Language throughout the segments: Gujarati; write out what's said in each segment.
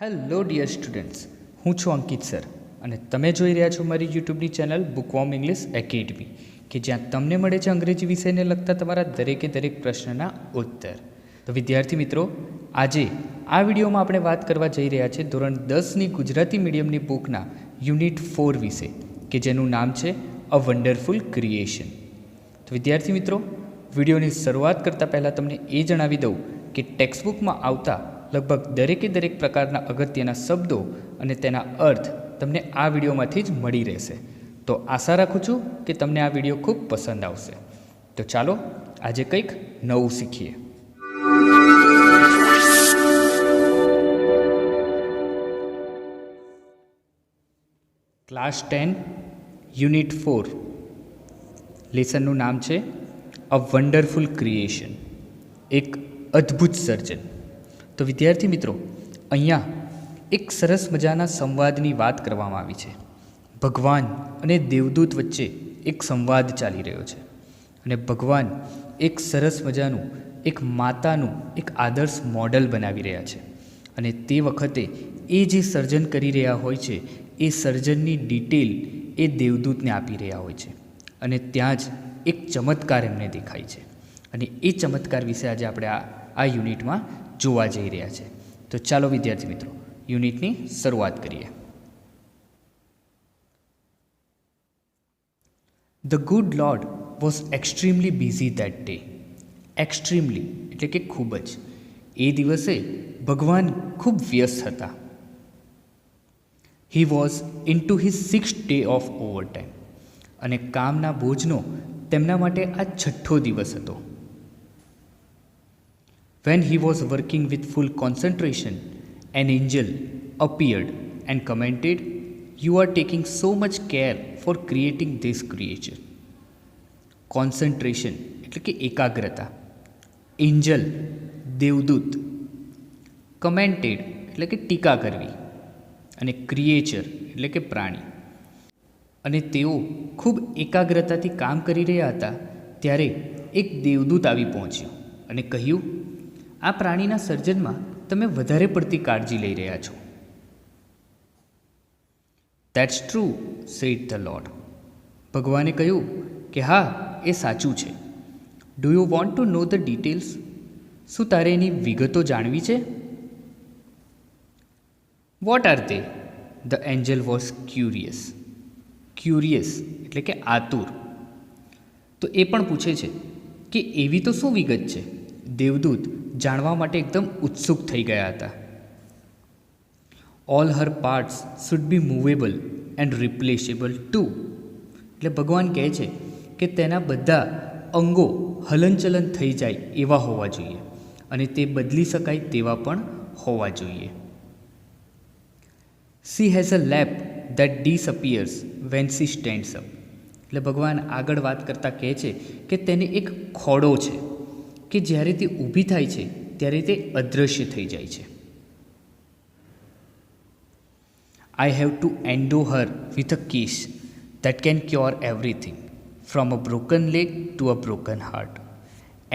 હેલો ડિયર સ્ટુડન્ટ્સ, હું છું અંકિત સર અને તમે જોઈ રહ્યા છો મારી યુટ્યુબની ચેનલ બુકવોર્મ ઇંગ્લિશ એકેડમી કે જ્યાં તમને મળે છે અંગ્રેજી વિષયને લગતા તમારા દરેકે દરેક પ્રશ્નના ઉત્તર. તો વિદ્યાર્થી મિત્રો, આજે આ વિડીયોમાં આપણે વાત કરવા જઈ રહ્યા છીએ ધોરણ 10ની ગુજરાતી મીડિયમની બુકના યુનિટ 4 વિશે કે જેનું નામ છે અ વન્ડરફુલ ક્રિએશન. તો વિદ્યાર્થી મિત્રો, વિડીયોની શરૂઆત કરતાં પહેલાં તમને એ જણાવી દઉં કે ટેક્સ્ટબુકમાં આવતા લગભગ દરેકે દરેક પ્રકારના અગત્યના શબ્દો અને તેના અર્થ તમને આ વિડીયોમાંથી જ મળી રહેશે. તો આશા રાખું છું કે તમને આ વિડીયો ખૂબ પસંદ આવશે. તો ચાલો આજે કંઈક નવું શીખીએ. ક્લાસ 10 યુનિટ 4 લેસનનું નામ છે અ વન્ડરફુલ ક્રિએશન, એક અદ્ભુત સર્જન. તો વિદ્યાર્થી મિત્રો, અહીંયા એક સરસ મજાના સંવાદની વાત કરવામાં આવી છે. ભગવાન અને દેવદૂત વચ્ચે એક સંવાદ ચાલી રહ્યો છે અને ભગવાન એક સરસ મજાનું એક માતાનું એક આદર્શ મોડલ બનાવી રહ્યા છે અને તે વખતે એ જે સર્જન કરી રહ્યા હોય છે એ સર્જનની ડિટેલ એ દેવદૂતને આપી રહ્યા હોય છે અને ત્યાં જ એક ચમત્કાર એમને દેખાય છે અને એ ચમત્કાર વિશે આજે આપણે આ યુનિટમાં જોવા જઈ રહ્યા છે. તો ચાલો વિદ્યાર્થી મિત્રો, યુનિટની શરૂઆત કરીએ. The good lord was extremely busy that day. Extremely એટલે કે ખૂબ જ. એ દિવસે ભગવાન ખૂબ વ્યસ્ત હતા. He was in to his 6th day of overtime. અને કામના બોજનો તેમના માટે આ 6થો દિવસ હતો. When he was working with full concentration, an angel appeared and commented, "You are taking so much care for creating this creature." Concentration એટલે કે એકાગ્રતા. એન્જલ દેવદૂત. કમેન્ટેડ એટલે કે ટીકા કરવી. અને ક્રિએચર એટલે કે પ્રાણી. અને તેઓ ખૂબ એકાગ્રતાથી કામ કરી રહ્યા હતા ત્યારે એક દેવદૂત આવી પહોંચ્યો અને કહ્યું, આ પ્રાણીના સર્જનમાં તમે વધારે પડતી કાળજી લઈ રહ્યા છો. That's true, said the lord. ભગવાને કહ્યું કે હા, એ સાચું છે. Do you want to know the details? શું તારે એની વિગતો જાણવી છે? What are they? The angel was curious. Curious એટલે કે આતુર. તો એ પણ પૂછે છે કે એવી તો શું વિગત છે? દેવદૂત જાણવા માટે એકદમ ઉત્સુક થઈ ગયા હતા. All her parts should be movable and replaceable too. એટલે ભગવાન કહે છે કે તેના બધા અંગો હલનચલન થઈ જાય એવા હોવા જોઈએ અને તે બદલી શકાય તેવા પણ હોવા જોઈએ. She has a lap that disappears when she stands up. એટલે ભગવાન આગળ વાત કરતાં કહે છે કે તેને એક ખોડો છે કે જ્યારે તે ઊભી થાય છે ત્યારે તે અદૃશ્ય થઈ જાય છે. I have to endow her with a kiss that can cure everything from a broken leg to a broken heart.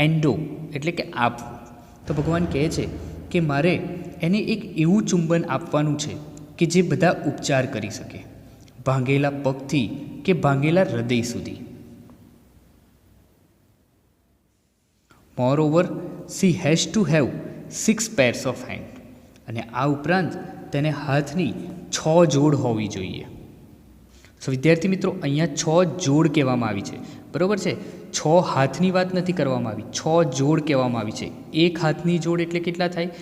Endow એટલે કે આપવું. તો ભગવાન કહે છે કે મારે એને એક એવું ચુંબન આપવાનું છે કે જે બધા ઉપચાર કરી શકે, ભાંગેલા પગથી કે ભાંગેલા હૃદય સુધી. Moreover she has to have 6 pairs of hand. અને આ ઉપરાંત તેને હાથની 6 જોડ હોવી જોઈએ. સો વિદ્યાર્થી મિત્રો, અહીંયા 6 જોડ કહેવામાં આવી છે, બરાબર છે. 6 હાથની વાત નથી કરવામાં આવી, 6 જોડ કહેવામાં આવી છે. એક હાથની જોડ એટલે કેટલા થાય?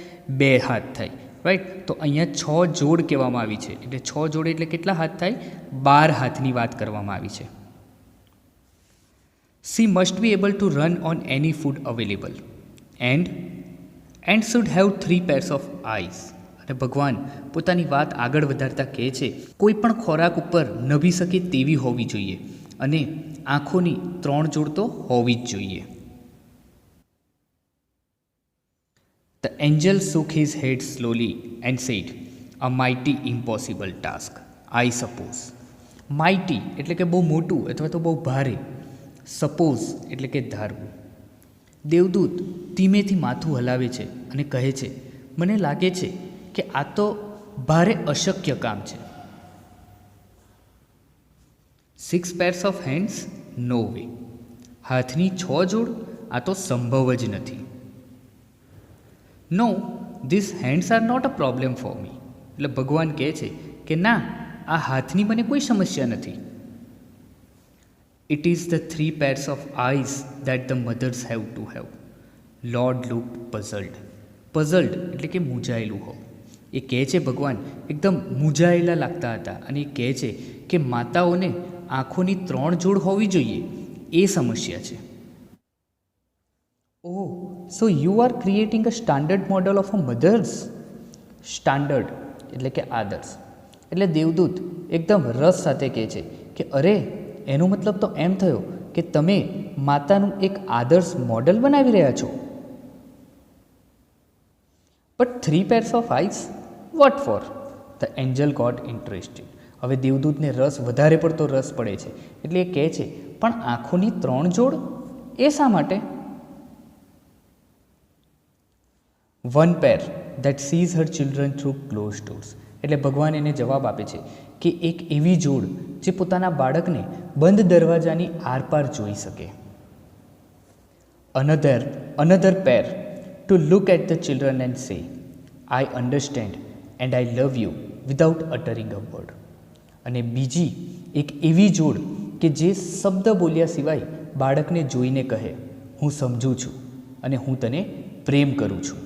2 હાથ થાય, રાઈટ. તો અહીંયા 6 જોડ કહેવામાં આવી છે એટલે 6 જોડ એટલે કેટલા હાથ થાય? 12 હાથની વાત કરવામાં આવી છે. She must be able to run on any food available and should have 3 pairs of eyes. અને ભગવાન પોતાની વાત આગળ વધારતા કહે છે કોઈ પણ ખોરાક ઉપર નભી શકે તેવી હોવી જોઈએ અને આંખોની 3 જોડ તો હોવી જ જોઈએ. The angel shook his head slowly and said, "A mighty impossible task, I suppose." Mighty એટલે કે બહુ મોટું અથવા તો બહુ ભારે. સપોઝ એટલે કે ધારવું. દેવદૂત ધીમેથી માથું હલાવે છે અને કહે છે, મને લાગે છે કે આ તો ભારે અશક્ય કામ છે. 6 pairs of hands? No way. હાથની 6 જોડ? આ તો સંભવ જ નથી. No, these hands are not a problem for me. એટલે ભગવાન કહે છે કે ના, આ હાથની મને કોઈ સમસ્યા નથી. It is the 3 pairs of eyes that the mothers have to have. Lord looked puzzled. Puzzled એટલે કે મૂંઝાયેલું હો. એ કહે છે ભગવાન એકદમ મૂંઝાયેલા લાગતા હતા અને એ કહે છે કે માતાઓને આંખોની 3 જોડ હોવી જોઈએ, એ સમસ્યા છે. Oh, so you are creating a standard model of a mothers? Standard એટલે કે આદર્શ. એટલે દેવદૂત એકદમ રસ સાથે કહે છે કે અરે, એનો મતલબ તો એમ થયો કે તમે માતાનું એક આદર્શ મોડલ બનાવી રહ્યા છો. But 3 pairs of eyes? What for? The angel got interested. હવે દેવદૂતને વધારે પડતો રસ પડે છે એટલે એ કહે છે પણ આંખોની 3 જોડ એ શા માટે? 1 pair that sees her children through closed doors. એટલે ભગવાન એને જવાબ આપે છે કે એક એવી જોડ જે પોતાના બાળકને બંધ દરવાજાની આરપાર જોઈ શકે. Another pair to look at the children and say, I understand and I love you without uttering a word. અને બીજી એક એવી જોડ કે જે શબ્દ બોલ્યા સિવાય બાળકને જોઈને કહે, હું સમજું છું અને હું તને પ્રેમ કરું છું.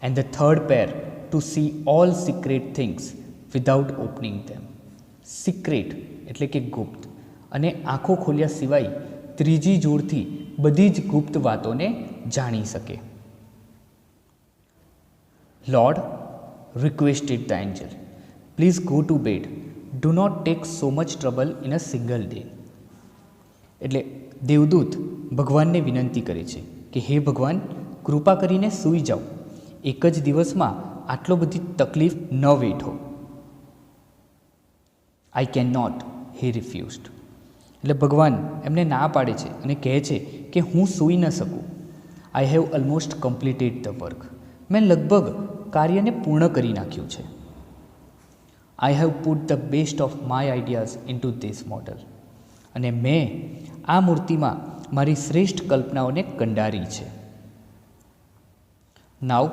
And the third pair to see all secret things without opening them. Secret એટલે કે ગુપ્ત, અને આંખો ખોલ્યા સિવાય ત્રીજી જોડથી બધી જ ગુપ્ત વાતોને જાણી શકે. Lord requested the angel, please go to bed. Do not take so much trouble in a single day. એટલે દેવદૂત ભગવાનને વિનંતી કરે છે કે હે ભગવાન, કૃપા કરીને સૂઈ જાઓ, એક જ દિવસમાં આટલો બધી તકલીફ ન વેઠો. I cannot, he refused. એટલે ભગવાન એમને ના પાડે છે અને કહે છે કે હું સૂઈ ન શકું. I have almost completed the work. મેં લગભગ કાર્યને પૂર્ણ કરી નાખ્યું છે. I have put the best of my ideas into this model. અને મેં આ મૂર્તિમાં મારી શ્રેષ્ઠ કલ્પનાઓને કંડારી છે. Now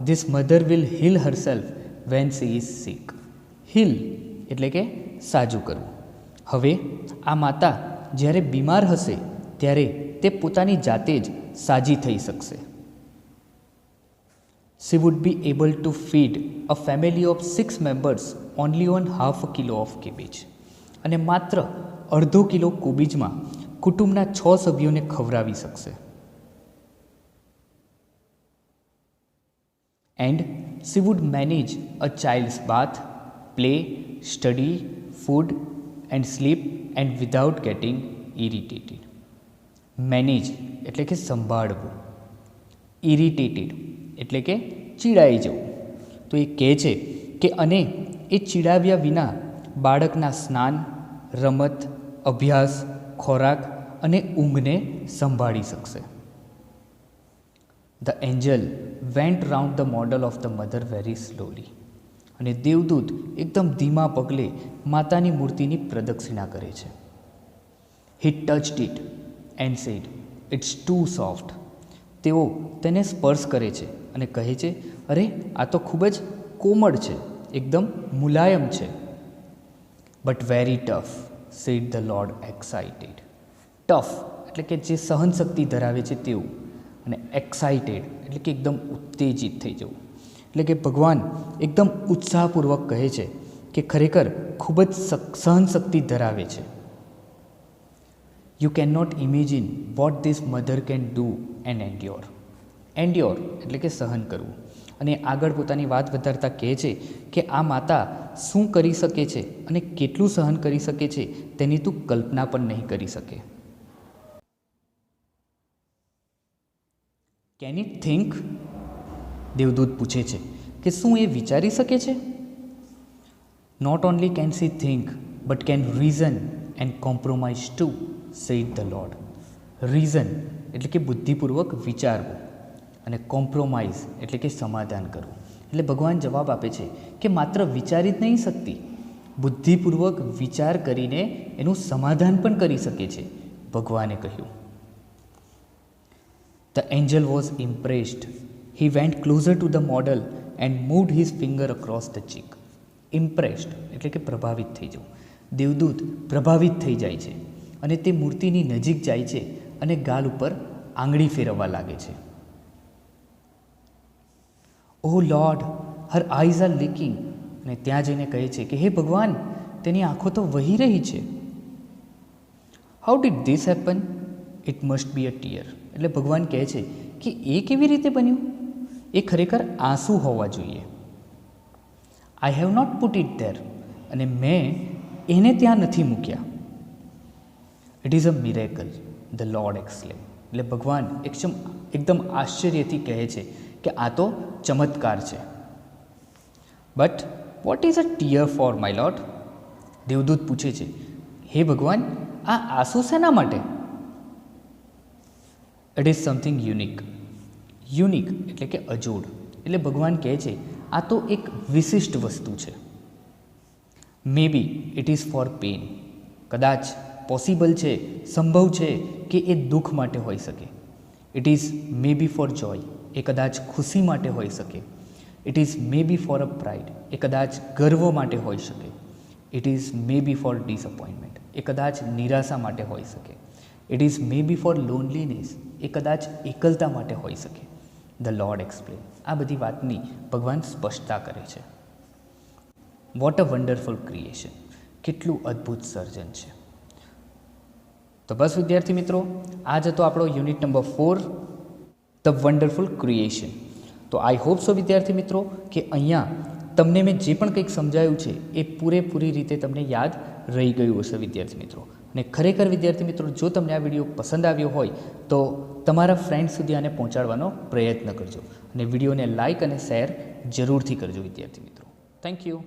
this mother will heal herself when she is sick. Heal એટલે કે સાજું કરવું. હવે આ માતા જ્યારે બીમાર હશે ત્યારે તે પોતાની જાતે જ સાજી થઈ શકશે. She would be able to feed a family of 6 members only on half a kilo of cabbage. અને માત્ર અડધો કિલો કોબીજમાં કુટુંબના 6 સભ્યોને ખવડાવી શકશે. And she would manage a child's bath, play, study, food and sleep and without getting irritated. Manage એટલે કે સંભાળવું. Irritated એટલે કે ચીડાઈ જવું. તો એ કહે છે કે અને એ ચીડાવ્યા વિના બાળકના સ્નાન, રમત, અભ્યાસ, ખોરાક અને ઊંઘને સંભાળી શકશે. The angel went round the model of the mother very slowly. અને દેવદૂત એકદમ ધીમા પગલે માતાની મૂર્તિની પ્રદક્ષિણા કરે છે. He touched it and said, It's too soft. તેઓ તેને સ્પર્શ કરે છે અને કહે છે, અરે આ તો ખૂબ જ કોમળ છે, એકદમ મુલાયમ છે. But very tough, said the Lord excited. Tough એટલે કે જે સહનશક્તિ ધરાવે છે તેવું, અને એક્સાઇટેડ એટલે કે એકદમ ઉત્તેજિત થઈ જવું. એટલે કે ભગવાન એકદમ ઉત્સાહપૂર્વક કહે છે કે ખરેખર ખૂબ જ સહનશક્તિ ધરાવે છે. You can not imagine what this mother can do and endure. Endure એટલે કે સહન કરવું. અને આગળ પોતાની વાત વધારતા કહે છે કે આ માતા શું કરી શકે છે અને કેટલું સહન કરી શકે છે તેની તું કલ્પના પણ નહીં કરી શકે. Can it think? દેવદૂત પૂછે છે કે શું એ વિચારી શકે છે? Not only can she think but can reason and compromise too, said the lord. Reason એટલે કે બુદ્ધિપૂર્વક વિચારવું, અને કોમ્પ્રોમાઇઝ એટલે કે સમાધાન કરવું. એટલે ભગવાન જવાબ આપે છે કે માત્ર વિચારી જ નહીં શકતી, બુદ્ધિપૂર્વક વિચાર કરીને એનું સમાધાન પણ કરી શકે છે, ભગવાને કહ્યું. The angel was impressed. He went closer to the model and moved his finger across the cheek. Impressed એટલે કે પ્રભાવિત થઈ જવું. દેવદૂત પ્રભાવિત થઈ જાય છે અને તે મૂર્તિની નજીક જાય છે અને ગાલ ઉપર આંગળી ફેરવવા લાગે છે. Oh Lord, her eyes are leaking. અને ત્યાં જઈને કહે છે કે હે ભગવાન, તેની આંખો તો વહી રહી છે. How did this happen? It must be a tear. એટલે ભગવાન કહે છે કે એ કેવી રીતે બન્યું? એ ખરેખર આંસુ હોવા જોઈએ. I have not put it there. અને મેં એને ત્યાં નથી મૂક્યા. It is a miracle, the Lord exclaimed. એટલે ભગવાન એકદમ આશ્ચર્યથી કહે છે કે આ તો ચમત્કાર છે. But what is a tear for my lord? દેવદૂત પૂછે છે, હે ભગવાન, આ આંસુ શેના માટે? It is something unique. Unique એટલે કે અજોડ. એટલે ભગવાન કહે છે આ તો એક વિશિષ્ટ વસ્તુ છે. Maybe it is for pain. કદાચ પોસિબલ છે, સંભવ છે કે એ દુઃખ માટે હોઈ શકે. It is maybe for joy. એ કદાચ ખુશી માટે હોઈ શકે. It is maybe for a pride. એ કદાચ ગર્વ માટે હોઈ શકે. It is maybe for disappointment. એ કદાચ નિરાશા માટે હોઈ શકે. It is maybe for loneliness. એ કદાચ એકલતા માટે હોઈ શકે. The lord explain. આ બધી વાતની ભગવાન સ્પષ્ટતા કરે છે. What a wonderful creation. કેટલું અદ્ભુત સર્જન છે. તો બસ વિદ્યાર્થી મિત્રો, આ જ હતો આપણો unit number 4, the wonderful creation. તો આઈ હોપ સો વિદ્યાર્થી મિત્રો કે અહીંયા તમને મેં જે પણ કંઈક સમજાયું છે એ પૂરેપૂરી રીતે તમને યાદ રહી ગયું હશે વિદ્યાર્થી મિત્રો. અને ખરેખર વિદ્યાર્થી મિત્રો, જો તમને આ વિડીયો પસંદ આવ્યો હોય તો તમારા ફ્રેન્ડ સુધી આને પહોંચાડવાનો પ્રયત્ન કરજો અને વિડીયોને લાઇક અને શેર જરૂરથી કરજો વિદ્યાર્થી મિત્રો. Thank you.